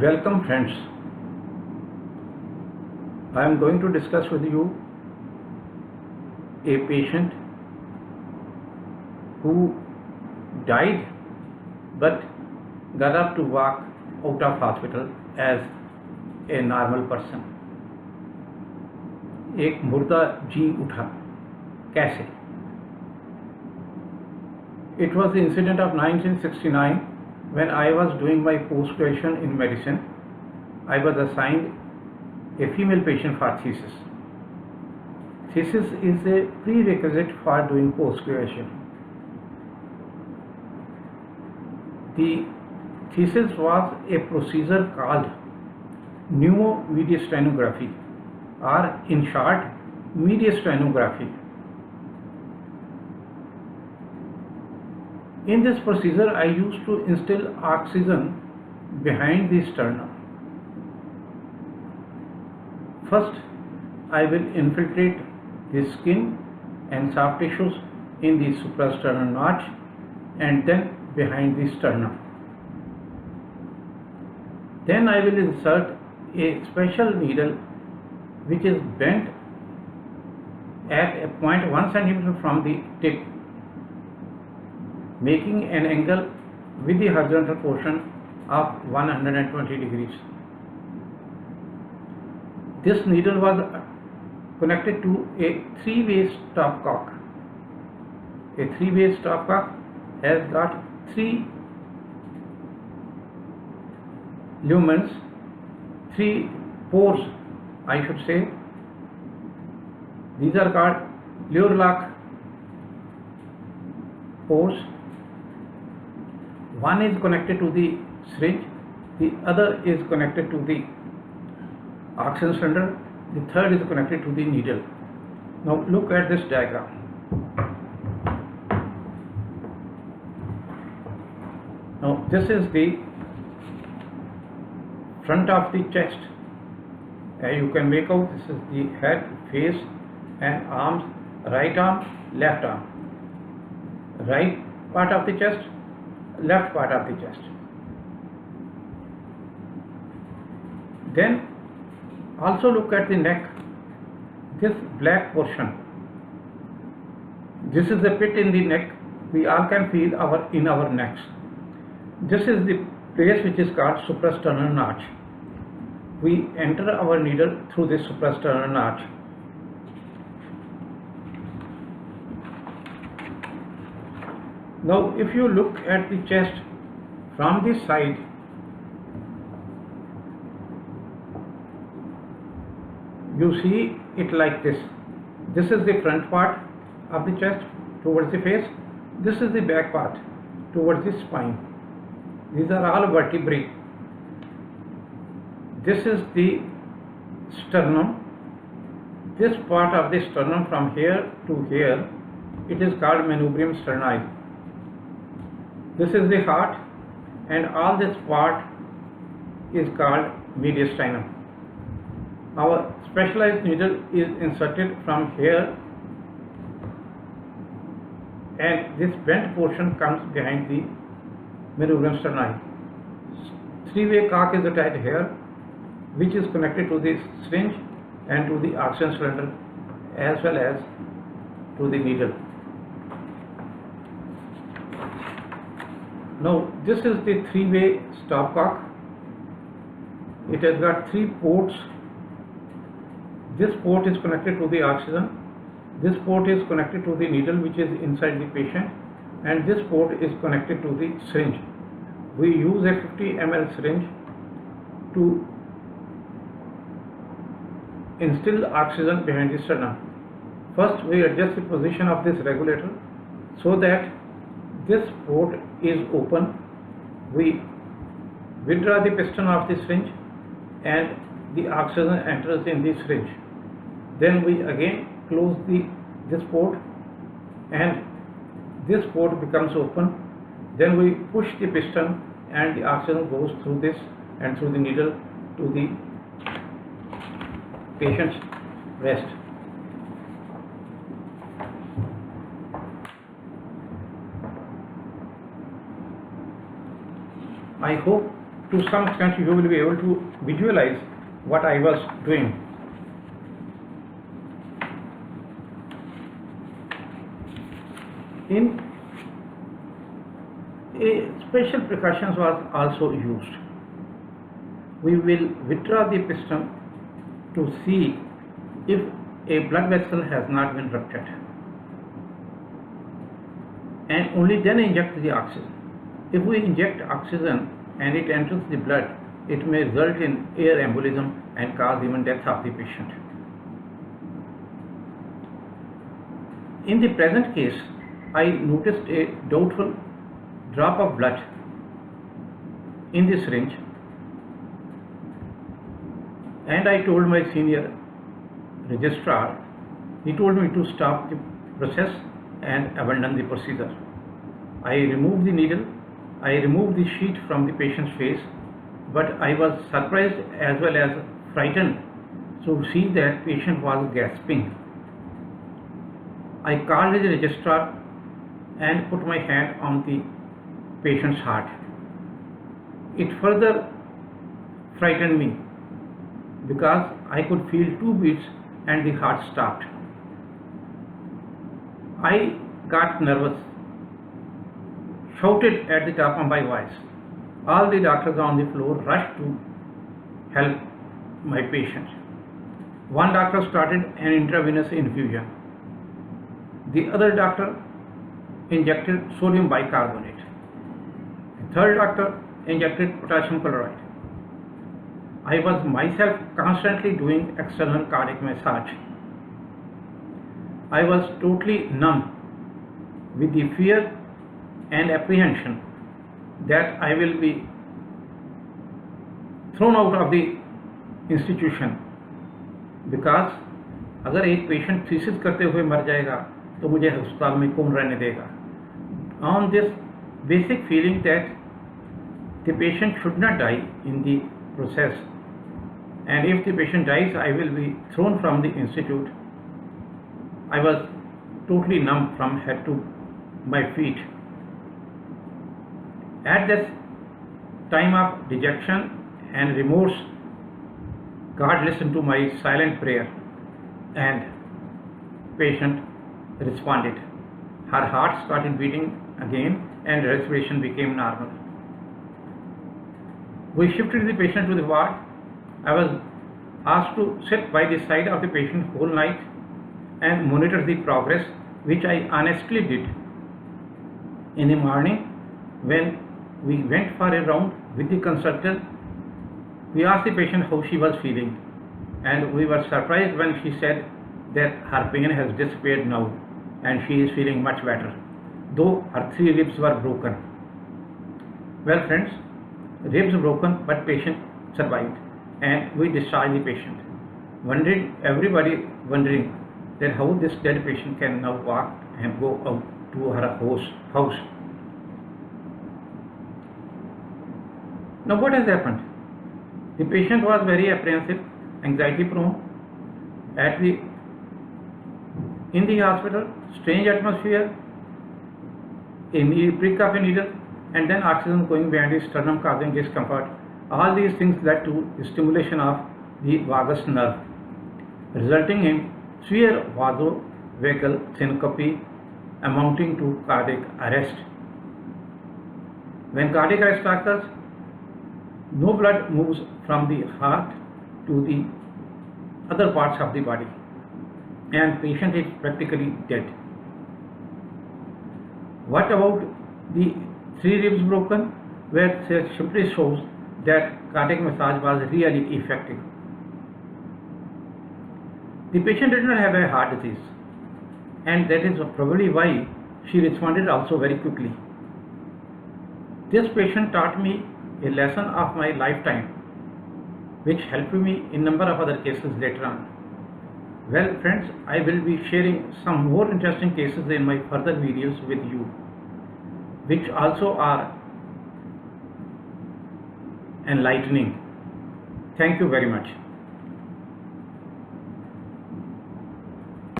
Welcome friends. I am going to discuss with you a patient who died but got up to walk out of hospital as a normal person. एक मुर्दा जी उठा कैसे? It was the incident of 1969 when I was doing my post-graduation in medicine. I was assigned a female patient for thesis. Thesis is a prerequisite for doing post-graduation. The thesis was a procedure called pneumomediastinography, or in short, mediastinography. In this procedure, I used to instill oxygen behind the sternum. First, I will infiltrate the skin and soft tissues in the suprasternal notch and then behind the sternum. Then I will insert a special needle which is bent at a point 1 centimeter from the tip, making an angle with the horizontal portion of 120 degrees. This needle was connected to a three-way stopcock. A three-way stopcock has got 3 lumens, 3 pores, I should say. These are called Leurlach pores. One is connected to the syringe, the other is connected to the oxygen cylinder, the third is connected to the needle. Now look at this diagram. Now this is the front of the chest. You can make out this is the head, face and arms, right arm, left arm. Right part of the chest, left part of the chest. Then also look at the neck. This black portion, this is the pit in the neck. We all can feel in our necks. This is the place which is called suprasternal notch. We enter our needle through this suprasternal notch. Now if you look at the chest from this side, you see it like this. This is the front part of the chest towards the face. This is the back part towards the spine. These are all vertebrae. This is the sternum. This part of the sternum from here to here, it is called manubrium sterni. This is the heart, and all this part is called mediastinum. Our specialized needle is inserted from here, and this bent portion comes behind the manubrium sterni. Three-way cock is attached here, which is connected to the syringe and to the oxygen cylinder as well as to the needle. Now this is the three-way stopcock. It has got 3 ports. This port is connected to the oxygen. This port is connected to the needle which is inside the patient, and this port is connected to the syringe. We use a 50 ml syringe to instill oxygen behind the sternum. First we adjust the position of this regulator so that this port is open. We withdraw the piston of the syringe and the oxygen enters in the syringe. Then we again close this port and this port becomes open. Then we push the piston and the oxygen goes through this and through the needle to the patient's breast. I hope to some extent you will be able to visualize what I was doing. In a special precautions was also used. We will withdraw the piston to see if a blood vessel has not been ruptured, and only then inject the oxygen. If we inject oxygen and it enters the blood, it may result in air embolism and cause even death of the patient. In the present case, I noticed a doubtful drop of blood in the syringe, and I told my senior registrar. He told me to stop the process and abandon the procedure. I removed the needle, I removed the sheet from the patient's face, but I was surprised as well as frightened to see that patient was gasping. I called the registrar and put my hand on the patient's heart. It further frightened me because I could feel 2 beats and the heart stopped. I got nervous, shouted at the top of my voice. All the doctors on the floor rushed to help my patient. One doctor started an intravenous infusion. The other doctor injected sodium bicarbonate. The third doctor injected potassium chloride. I was myself constantly doing external cardiac massage. I was totally numb with the fear and apprehension that I will be thrown out of the institution, because अगर एक patient thesis करते हुए मर जाएगा तो मुझे अस्पताल में कौन रहने देगा. On this basic feeling that the patient should not die in the process, and if the patient dies I will be thrown from the institute, I was totally numb from head to my feet. At this time of dejection and remorse, God listened to my silent prayer and patient responded. Her heart started beating again and respiration became normal. We shifted the patient to the ward. I was asked to sit by the side of the patient whole night and monitor the progress, which I honestly did. In the morning, when we went for a round with the consultant, we asked the patient how she was feeling, and we were surprised when she said that her pain has disappeared now and she is feeling much better, though her 3 ribs were broken. Well friends, ribs broken but patient survived, and we discharged the patient. Everybody wondering that how this dead patient can now walk and go out to her house. Now what has happened? The patient was very apprehensive, anxiety prone. In the hospital, strange atmosphere, a prick of a needle, and then oxygen going behind his sternum causing discomfort. All these things led to stimulation of the vagus nerve, resulting in severe vasovagal syncope amounting to cardiac arrest. When cardiac arrest occurs, no blood moves from the heart to the other parts of the body, and patient is practically dead. What about the 3 ribs broken, where it simply shows that cardiac massage was really effective. The patient did not have a heart disease, and that is probably why she responded also very quickly. This patient taught me a lesson of my lifetime, which helped me in number of other cases later on. Well friends, I will be sharing some more interesting cases in my further videos with you, which also are enlightening. Thank you very much.